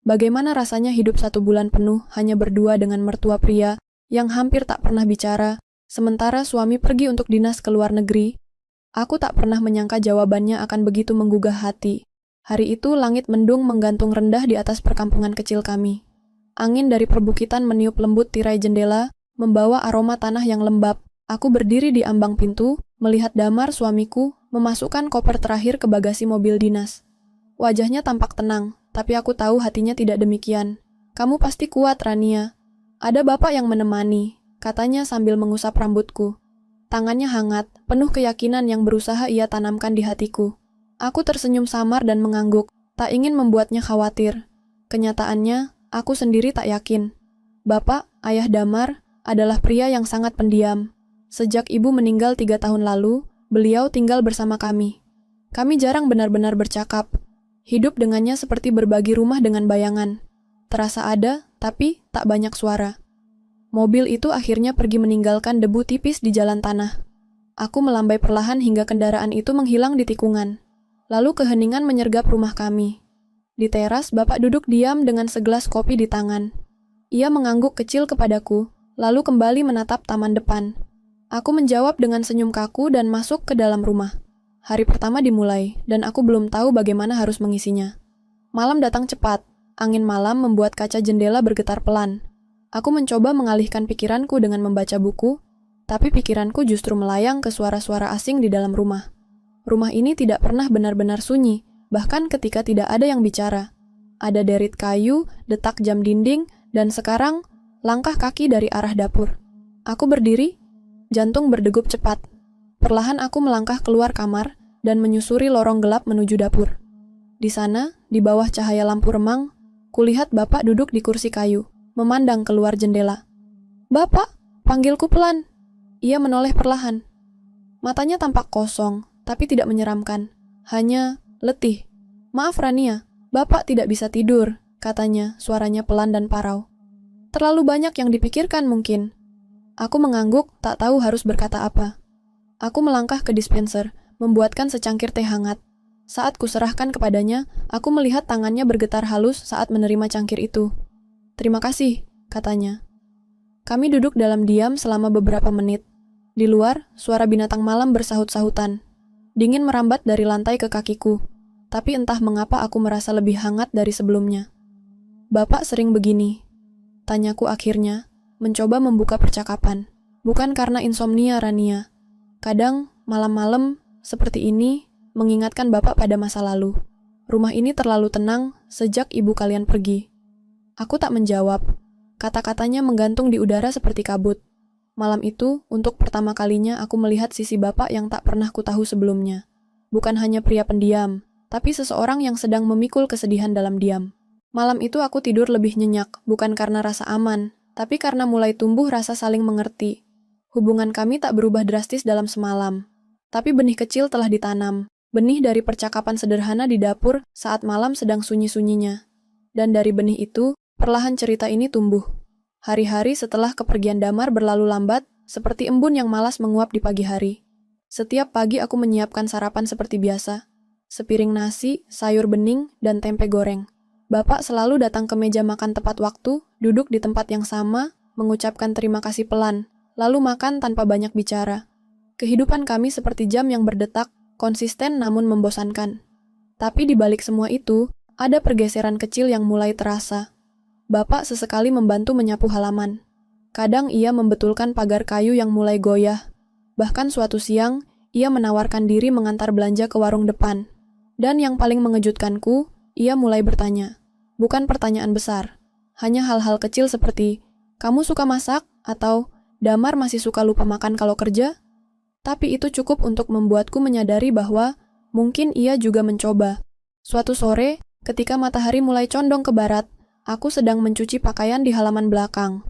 Bagaimana rasanya hidup 1 bulan penuh hanya berdua dengan mertua pria yang hampir tak pernah bicara, sementara suami pergi untuk dinas ke luar negeri? Aku tak pernah menyangka jawabannya akan begitu menggugah hati. Hari itu langit mendung menggantung rendah di atas perkampungan kecil kami. Angin dari perbukitan meniup lembut tirai jendela, membawa aroma tanah yang lembab. Aku berdiri di ambang pintu, melihat Damar suamiku memasukkan koper terakhir ke bagasi mobil dinas. Wajahnya tampak tenang, tapi aku tahu hatinya tidak demikian. Kamu pasti kuat, Rania. Ada bapak yang menemani, katanya sambil mengusap rambutku. Tangannya hangat, penuh keyakinan yang berusaha ia tanamkan di hatiku. Aku tersenyum samar dan mengangguk, tak ingin membuatnya khawatir. Kenyataannya, aku sendiri tak yakin. Bapak, ayah Damar, adalah pria yang sangat pendiam. Sejak ibu meninggal 3 tahun lalu, beliau tinggal bersama kami. Kami jarang benar-benar bercakap. Hidup dengannya seperti berbagi rumah dengan bayangan. Terasa ada, tapi tak banyak suara. Mobil itu akhirnya pergi meninggalkan debu tipis di jalan tanah. Aku melambai perlahan hingga kendaraan itu menghilang di tikungan. Lalu keheningan menyergap rumah kami. Di teras, bapak duduk diam dengan segelas kopi di tangan. Ia mengangguk kecil kepadaku, lalu kembali menatap taman depan. Aku menjawab dengan senyum kaku dan masuk ke dalam rumah. Hari pertama dimulai, dan aku belum tahu bagaimana harus mengisinya. Malam datang cepat. Angin malam membuat kaca jendela bergetar pelan. Aku mencoba mengalihkan pikiranku dengan membaca buku, tapi pikiranku justru melayang ke suara-suara asing di dalam rumah. Rumah ini tidak pernah benar-benar sunyi, bahkan ketika tidak ada yang bicara. Ada derit kayu, detak jam dinding, dan sekarang langkah kaki dari arah dapur. Aku berdiri, jantung berdegup cepat. Perlahan aku melangkah keluar kamar dan menyusuri lorong gelap menuju dapur. Di sana, di bawah cahaya lampu remang, kulihat bapak duduk di kursi kayu, memandang keluar jendela. "Bapak," panggilku pelan. Ia menoleh perlahan. Matanya tampak kosong, tapi tidak menyeramkan. Hanya letih. "Maaf Rania, bapak tidak bisa tidur," katanya, suaranya pelan dan parau. "Terlalu banyak yang dipikirkan mungkin." Aku mengangguk, tak tahu harus berkata apa. Aku melangkah ke dispenser, membuatkan secangkir teh hangat. Saat kuserahkan kepadanya, aku melihat tangannya bergetar halus saat menerima cangkir itu. "Terima kasih," katanya. Kami duduk dalam diam selama beberapa menit. Di luar, suara binatang malam bersahut-sahutan. Dingin merambat dari lantai ke kakiku, tapi entah mengapa aku merasa lebih hangat dari sebelumnya. "Bapak sering begini?" tanyaku akhirnya, mencoba membuka percakapan. "Bukan karena insomnia, Rania. Kadang, malam-malam, seperti ini, mengingatkan bapak pada masa lalu. Rumah ini terlalu tenang sejak ibu kalian pergi." Aku tak menjawab. Kata-katanya menggantung di udara seperti kabut. Malam itu, untuk pertama kalinya aku melihat sisi bapak yang tak pernah kutahu sebelumnya. Bukan hanya pria pendiam, tapi seseorang yang sedang memikul kesedihan dalam diam. Malam itu aku tidur lebih nyenyak, bukan karena rasa aman, tapi karena mulai tumbuh rasa saling mengerti. Hubungan kami tak berubah drastis dalam semalam. Tapi benih kecil telah ditanam. Benih dari percakapan sederhana di dapur saat malam sedang sunyi-sunyinya. Dan dari benih itu, perlahan cerita ini tumbuh. Hari-hari setelah kepergian Damar berlalu lambat, seperti embun yang malas menguap di pagi hari. Setiap pagi aku menyiapkan sarapan seperti biasa. Sepiring nasi, sayur bening, dan tempe goreng. Bapak selalu datang ke meja makan tepat waktu, duduk di tempat yang sama, mengucapkan terima kasih pelan, lalu makan tanpa banyak bicara. Kehidupan kami seperti jam yang berdetak, konsisten namun membosankan. Tapi di balik semua itu, ada pergeseran kecil yang mulai terasa. Bapak sesekali membantu menyapu halaman. Kadang ia membetulkan pagar kayu yang mulai goyah. Bahkan suatu siang, ia menawarkan diri mengantar belanja ke warung depan. Dan yang paling mengejutkanku, ia mulai bertanya. Bukan pertanyaan besar, hanya hal-hal kecil seperti, "Kamu suka masak?" atau "Damar masih suka lupa makan kalau kerja?" Tapi itu cukup untuk membuatku menyadari bahwa mungkin ia juga mencoba. Suatu sore, ketika matahari mulai condong ke barat, aku sedang mencuci pakaian di halaman belakang.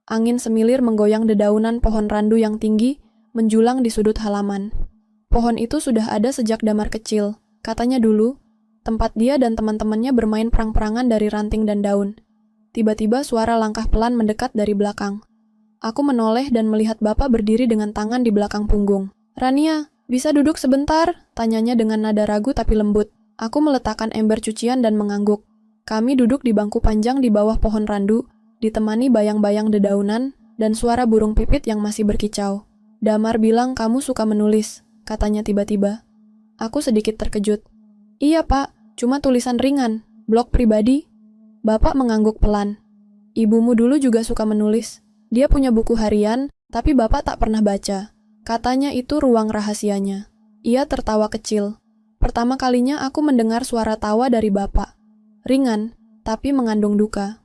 Angin semilir menggoyang dedaunan pohon randu yang tinggi, menjulang di sudut halaman. Pohon itu sudah ada sejak Damar kecil, katanya dulu, tempat dia dan teman-temannya bermain perang-perangan dari ranting dan daun. Tiba-tiba suara langkah pelan mendekat dari belakang. Aku menoleh dan melihat bapak berdiri dengan tangan di belakang punggung. "Rania, bisa duduk sebentar?" tanyanya dengan nada ragu tapi lembut. Aku meletakkan ember cucian dan mengangguk. Kami duduk di bangku panjang di bawah pohon randu, ditemani bayang-bayang dedaunan dan suara burung pipit yang masih berkicau. Damar bilang kamu suka menulis, katanya tiba-tiba. Aku sedikit terkejut. Iya pak, cuma tulisan ringan, blog pribadi. Bapak mengangguk pelan. Ibumu dulu juga suka menulis. Dia punya buku harian, tapi bapak tak pernah baca. Katanya itu ruang rahasianya. Ia tertawa kecil. Pertama kalinya aku mendengar suara tawa dari bapak. Ringan, tapi mengandung duka.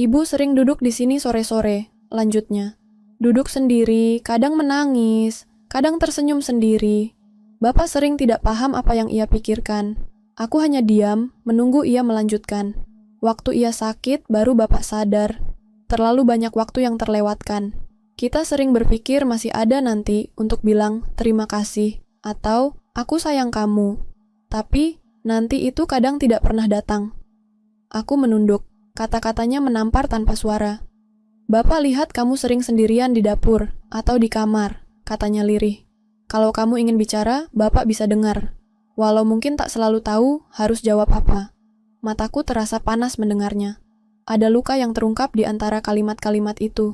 Ibu sering duduk di sini sore-sore, lanjutnya. Duduk sendiri, kadang menangis, kadang tersenyum sendiri. Bapak sering tidak paham apa yang ia pikirkan. Aku hanya diam, menunggu ia melanjutkan. Waktu ia sakit, baru bapak sadar. Terlalu banyak waktu yang terlewatkan. Kita sering berpikir masih ada nanti untuk bilang terima kasih, atau aku sayang kamu. Tapi, nanti itu kadang tidak pernah datang. Aku menunduk, kata-katanya menampar tanpa suara. Bapak lihat kamu sering sendirian di dapur, atau di kamar, katanya lirih. Kalau kamu ingin bicara, bapak bisa dengar. Walau mungkin tak selalu tahu harus jawab apa. Mataku terasa panas mendengarnya. Ada luka yang terungkap di antara kalimat-kalimat itu.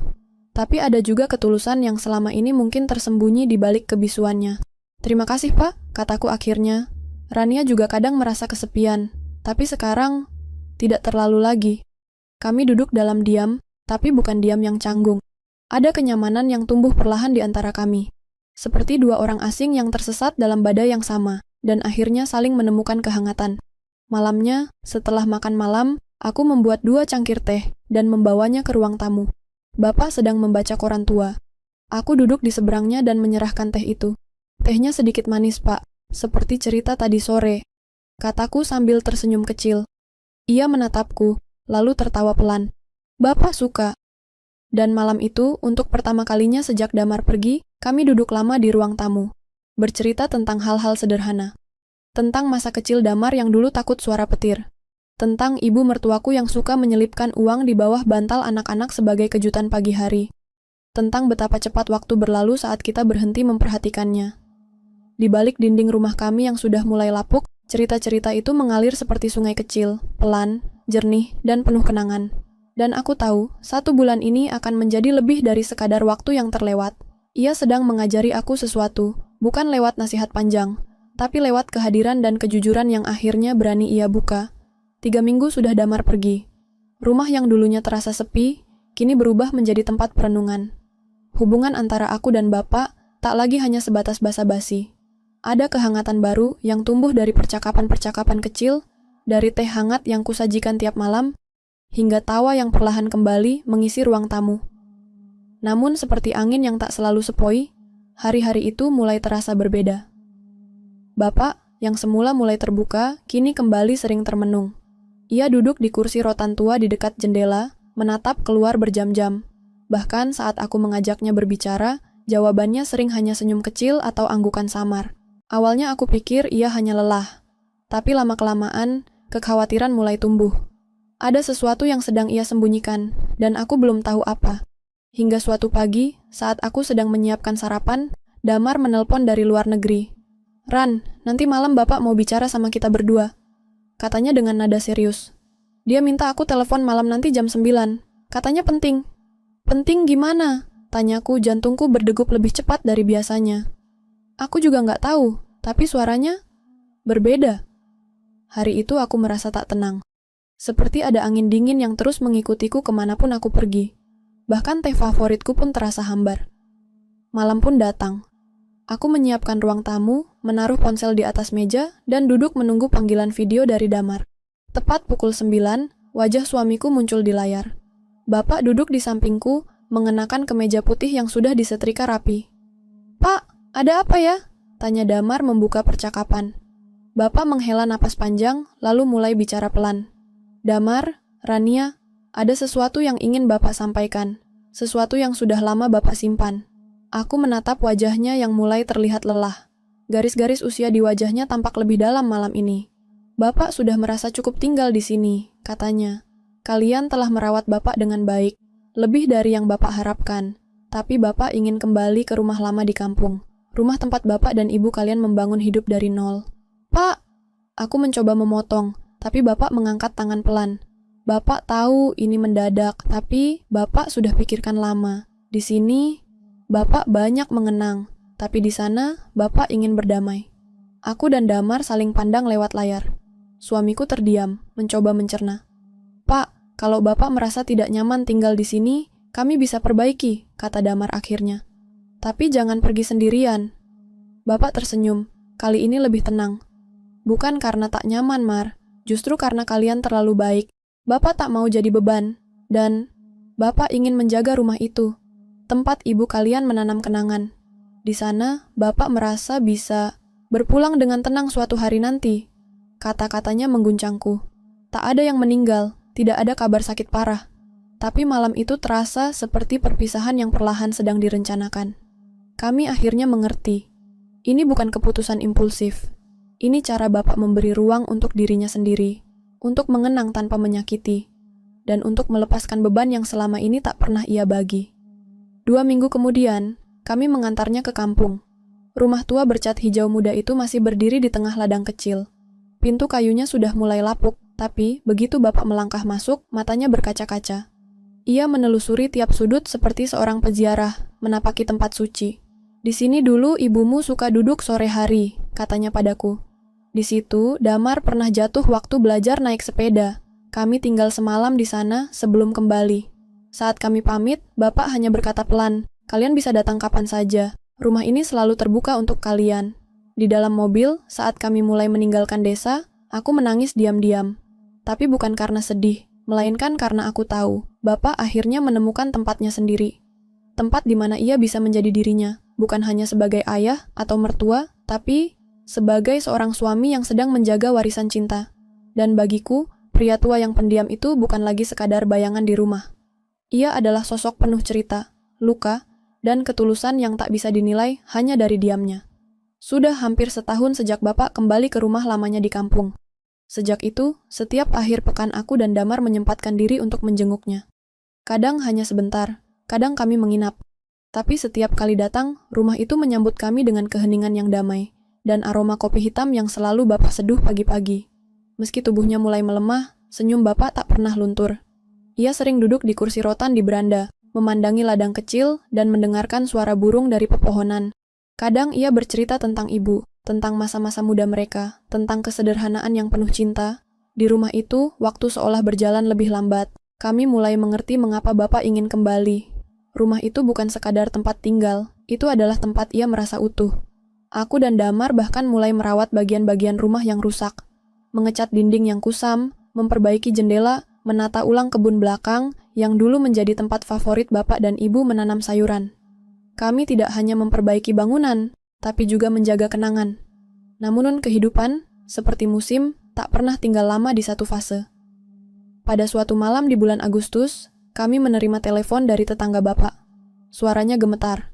Tapi ada juga ketulusan yang selama ini mungkin tersembunyi di balik kebisuannya. Terima kasih pak, kataku akhirnya. Rania juga kadang merasa kesepian, tapi sekarang tidak terlalu lagi. Kami duduk dalam diam, tapi bukan diam yang canggung. Ada kenyamanan yang tumbuh perlahan di antara kami. Seperti dua orang asing yang tersesat dalam badai yang sama, dan akhirnya saling menemukan kehangatan. Malamnya, setelah makan malam, aku membuat 2 cangkir teh dan membawanya ke ruang tamu. Bapak sedang membaca koran tua. Aku duduk di seberangnya dan menyerahkan teh itu. Tehnya sedikit manis, Pak, seperti cerita tadi sore, kataku sambil tersenyum kecil. Ia menatapku, lalu tertawa pelan. Bapak suka. Dan malam itu, untuk pertama kalinya sejak Damar pergi, kami duduk lama di ruang tamu, bercerita tentang hal-hal sederhana. Tentang masa kecil Damar yang dulu takut suara petir. Tentang ibu mertuaku yang suka menyelipkan uang di bawah bantal anak-anak sebagai kejutan pagi hari. Tentang betapa cepat waktu berlalu saat kita berhenti memperhatikannya. Di balik dinding rumah kami yang sudah mulai lapuk, cerita-cerita itu mengalir seperti sungai kecil, pelan, jernih, dan penuh kenangan. Dan aku tahu, 1 bulan ini akan menjadi lebih dari sekadar waktu yang terlewat. Ia sedang mengajari aku sesuatu, bukan lewat nasihat panjang, tapi lewat kehadiran dan kejujuran yang akhirnya berani ia buka. 3 minggu sudah Damar pergi. Rumah yang dulunya terasa sepi, kini berubah menjadi tempat perenungan. Hubungan antara aku dan Bapak tak lagi hanya sebatas basa-basi. Ada kehangatan baru yang tumbuh dari percakapan-percakapan kecil, dari teh hangat yang kusajikan tiap malam, hingga tawa yang perlahan kembali mengisi ruang tamu. Namun seperti angin yang tak selalu sepoi, hari-hari itu mulai terasa berbeda. Bapak, yang semula mulai terbuka, kini kembali sering termenung. Ia duduk di kursi rotan tua di dekat jendela, menatap keluar berjam-jam. Bahkan saat aku mengajaknya berbicara, jawabannya sering hanya senyum kecil atau anggukan samar. Awalnya aku pikir ia hanya lelah, tapi lama-kelamaan, kekhawatiran mulai tumbuh. Ada sesuatu yang sedang ia sembunyikan, dan aku belum tahu apa. Hingga suatu pagi, saat aku sedang menyiapkan sarapan, Damar menelpon dari luar negeri. Ran, nanti malam Bapak mau bicara sama kita berdua. Katanya dengan nada serius. Dia minta aku telepon malam nanti jam 9. Katanya penting. Penting gimana? Tanyaku, jantungku berdegup lebih cepat dari biasanya. Aku juga nggak tahu, tapi suaranya berbeda. Hari itu aku merasa tak tenang. Seperti ada angin dingin yang terus mengikutiku kemanapun aku pergi. Bahkan teh favoritku pun terasa hambar. Malam pun datang. Aku menyiapkan ruang tamu, menaruh ponsel di atas meja, dan duduk menunggu panggilan video dari Damar. Tepat pukul 9, wajah suamiku muncul di layar. Bapak duduk di sampingku, mengenakan kemeja putih yang sudah disetrika rapi. Pak, ada apa ya? Tanya Damar membuka percakapan. Bapak menghela napas panjang, lalu mulai bicara pelan. Damar, Rania, ada sesuatu yang ingin Bapak sampaikan. Sesuatu yang sudah lama Bapak simpan. Aku menatap wajahnya yang mulai terlihat lelah. Garis-garis usia di wajahnya tampak lebih dalam malam ini. Bapak sudah merasa cukup tinggal di sini, katanya. Kalian telah merawat Bapak dengan baik, lebih dari yang Bapak harapkan. Tapi Bapak ingin kembali ke rumah lama di kampung. Rumah tempat Bapak dan Ibu kalian membangun hidup dari nol. Pak, aku mencoba memotong, Tapi Bapak mengangkat tangan pelan. Bapak tahu ini mendadak, tapi Bapak sudah pikirkan lama. Di sini, Bapak banyak mengenang, tapi di sana, Bapak ingin berdamai. Aku dan Damar saling pandang lewat layar. Suamiku terdiam, mencoba mencerna. Pak, kalau Bapak merasa tidak nyaman tinggal di sini, kami bisa perbaiki, kata Damar akhirnya. Tapi jangan pergi sendirian. Bapak tersenyum, kali ini lebih tenang. Bukan karena tak nyaman, Mar. Justru karena kalian terlalu baik. Bapak tak mau jadi beban, dan Bapak ingin menjaga rumah itu, tempat ibu kalian menanam kenangan. Di sana, Bapak merasa bisa berpulang dengan tenang suatu hari nanti. Kata-katanya mengguncangku. Tak ada yang meninggal, tidak ada kabar sakit parah. Tapi malam itu terasa seperti perpisahan yang perlahan sedang direncanakan. Kami akhirnya mengerti. Ini bukan keputusan impulsif. Ini cara Bapak memberi ruang untuk dirinya sendiri, untuk mengenang tanpa menyakiti, dan untuk melepaskan beban yang selama ini tak pernah ia bagi. 2 minggu kemudian, kami mengantarnya ke kampung. Rumah tua bercat hijau muda itu masih berdiri di tengah ladang kecil. Pintu kayunya sudah mulai lapuk, tapi begitu Bapak melangkah masuk, matanya berkaca-kaca. Ia menelusuri tiap sudut seperti seorang peziarah, menapaki tempat suci. Di sini dulu ibumu suka duduk sore hari, katanya padaku. Di situ, Damar pernah jatuh waktu belajar naik sepeda. Kami tinggal semalam di sana sebelum kembali. Saat kami pamit, Bapak hanya berkata pelan, kalian bisa datang kapan saja. Rumah ini selalu terbuka untuk kalian. Di dalam mobil, saat kami mulai meninggalkan desa, aku menangis diam-diam. Tapi bukan karena sedih, melainkan karena aku tahu, Bapak akhirnya menemukan tempatnya sendiri. Tempat di mana ia bisa menjadi dirinya, bukan hanya sebagai ayah atau mertua, tapi sebagai seorang suami yang sedang menjaga warisan cinta. Dan bagiku, pria tua yang pendiam itu bukan lagi sekadar bayangan di rumah. Ia adalah sosok penuh cerita, luka, dan ketulusan yang tak bisa dinilai hanya dari diamnya. Sudah hampir setahun sejak Bapak kembali ke rumah lamanya di kampung. Sejak itu, setiap akhir pekan aku dan Damar menyempatkan diri untuk menjenguknya. Kadang hanya sebentar, kadang kami menginap. Tapi setiap kali datang, rumah itu menyambut kami dengan keheningan yang damai, dan aroma kopi hitam yang selalu Bapak seduh pagi-pagi. Meski tubuhnya mulai melemah, senyum Bapak tak pernah luntur. Ia sering duduk di kursi rotan di beranda, memandangi ladang kecil dan mendengarkan suara burung dari pepohonan. Kadang ia bercerita tentang ibu, tentang masa-masa muda mereka, tentang kesederhanaan yang penuh cinta. Di rumah itu, waktu seolah berjalan lebih lambat. Kami mulai mengerti mengapa Bapak ingin kembali. Rumah itu bukan sekadar tempat tinggal, itu adalah tempat ia merasa utuh. Aku dan Damar bahkan mulai merawat bagian-bagian rumah yang rusak. Mengecat dinding yang kusam, memperbaiki jendela, menata ulang kebun belakang yang dulu menjadi tempat favorit Bapak dan Ibu menanam sayuran. Kami tidak hanya memperbaiki bangunan, tapi juga menjaga kenangan. Namun kehidupan, seperti musim, tak pernah tinggal lama di satu fase. Pada suatu malam di bulan Agustus, kami menerima telepon dari tetangga Bapak. Suaranya gemetar.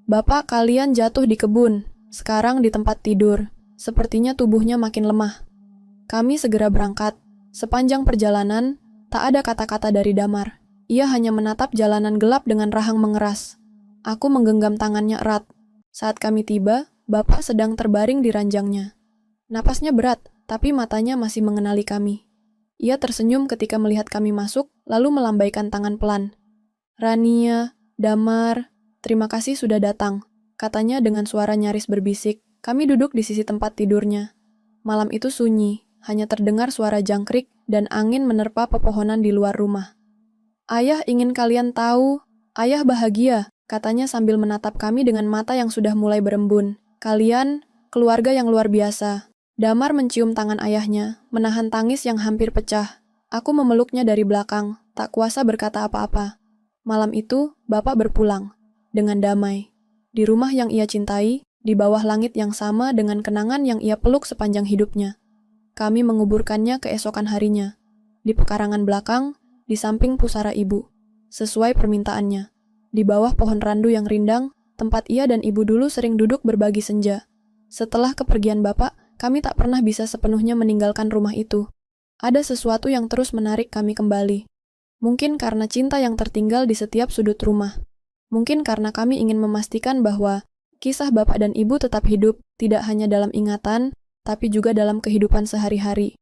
Bapak, kalian jatuh di kebun. Sekarang di tempat tidur, sepertinya tubuhnya makin lemah. Kami segera berangkat. Sepanjang perjalanan, tak ada kata-kata dari Damar. Ia hanya menatap jalanan gelap dengan rahang mengeras. Aku menggenggam tangannya erat. Saat kami tiba, Bapak sedang terbaring di ranjangnya. Napasnya berat, tapi matanya masih mengenali kami. Ia tersenyum ketika melihat kami masuk, lalu melambaikan tangan pelan. Rania, Damar, terima kasih sudah datang. Katanya dengan suara nyaris berbisik. Kami duduk di sisi tempat tidurnya. Malam itu sunyi, hanya terdengar suara jangkrik dan angin menerpa pepohonan di luar rumah. Ayah ingin kalian tahu, ayah bahagia, katanya sambil menatap kami dengan mata yang sudah mulai berembun. Kalian, keluarga yang luar biasa. Damar mencium tangan ayahnya, menahan tangis yang hampir pecah. Aku memeluknya dari belakang, tak kuasa berkata apa-apa. Malam itu, Bapak berpulang, dengan damai. Di rumah yang ia cintai, di bawah langit yang sama dengan kenangan yang ia peluk sepanjang hidupnya. Kami menguburkannya keesokan harinya, di pekarangan belakang, di samping pusara ibu, sesuai permintaannya. Di bawah pohon randu yang rindang, tempat ia dan ibu dulu sering duduk berbagi senja. Setelah kepergian Bapak, kami tak pernah bisa sepenuhnya meninggalkan rumah itu. Ada sesuatu yang terus menarik kami kembali. Mungkin karena cinta yang tertinggal di setiap sudut rumah. Mungkin karena kami ingin memastikan bahwa kisah Bapak dan Ibu tetap hidup, tidak hanya dalam ingatan, tapi juga dalam kehidupan sehari-hari.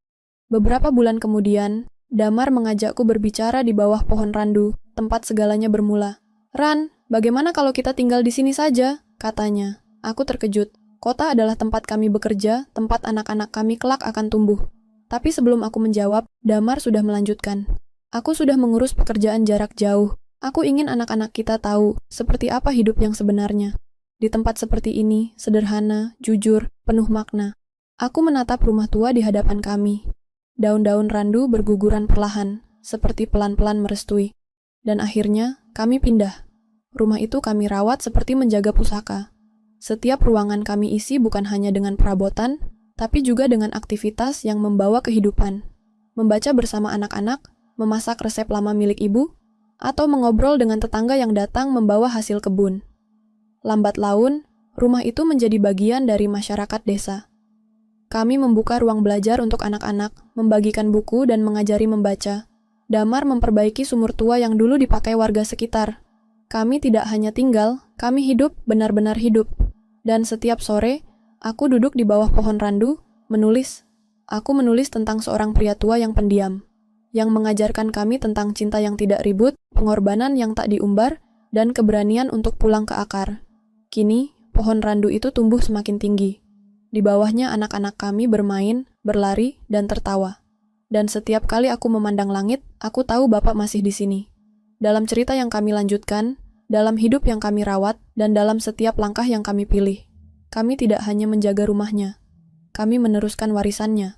Beberapa bulan kemudian, Damar mengajakku berbicara di bawah pohon randu, tempat segalanya bermula. "Ran, bagaimana kalau kita tinggal di sini saja?" katanya. Aku terkejut. Kota adalah tempat kami bekerja, tempat anak-anak kami kelak akan tumbuh. Tapi sebelum aku menjawab, Damar sudah melanjutkan. "Aku sudah mengurus pekerjaan jarak jauh. Aku ingin anak-anak kita tahu seperti apa hidup yang sebenarnya. Di tempat seperti ini, sederhana, jujur, penuh makna." Aku menatap rumah tua di hadapan kami. Daun-daun randu berguguran perlahan, seperti pelan-pelan merestui. Dan akhirnya, kami pindah. Rumah itu kami rawat seperti menjaga pusaka. Setiap ruangan kami isi bukan hanya dengan perabotan, tapi juga dengan aktivitas yang membawa kehidupan. Membaca bersama anak-anak, memasak resep lama milik ibu, atau mengobrol dengan tetangga yang datang membawa hasil kebun. Lambat laun, rumah itu menjadi bagian dari masyarakat desa. Kami membuka ruang belajar untuk anak-anak, membagikan buku dan mengajari membaca. Damar memperbaiki sumur tua yang dulu dipakai warga sekitar. Kami tidak hanya tinggal, kami hidup, benar-benar hidup. Dan setiap sore, aku duduk di bawah pohon randu, menulis. Aku menulis tentang seorang pria tua yang pendiam, yang mengajarkan kami tentang cinta yang tidak ribut, pengorbanan yang tak diumbar, dan keberanian untuk pulang ke akar. Kini, pohon randu itu tumbuh semakin tinggi. Di bawahnya anak-anak kami bermain, berlari, dan tertawa. Dan setiap kali aku memandang langit, aku tahu Bapak masih di sini. Dalam cerita yang kami lanjutkan, dalam hidup yang kami rawat, dan dalam setiap langkah yang kami pilih. Kami tidak hanya menjaga rumahnya, kami meneruskan warisannya.